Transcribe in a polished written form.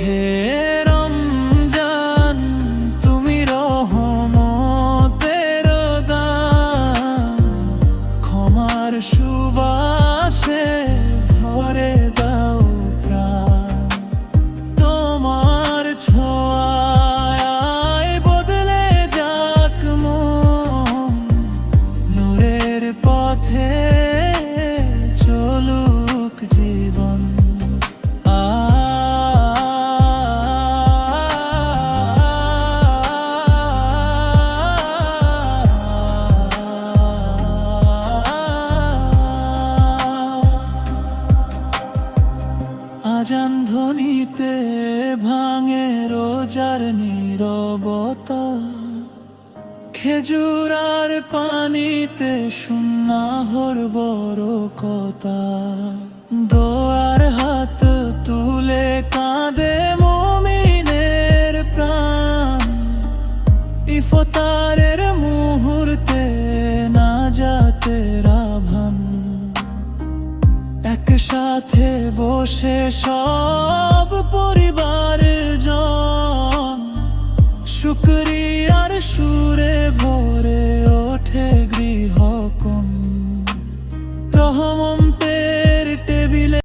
হে রমজান, তুমি রহমতের দান, ক্ষমার সুবাসে ভরে দাও প্রাণ। তোমার ছোঁয়ায় বদলে যাক মন, নূরের পথে চলুক জীবন। আজান ধ্বনিতে ভাঙে রোজার নীরবতা, খেজুর আর পানিতে সুন্নাহর বরকতা। দোয়ার হাত তুলে কাঁদে মুমিনের প্রাণ, ইফতারের মুহূর্তে নাজাতের আভান। একসাথে বসে সব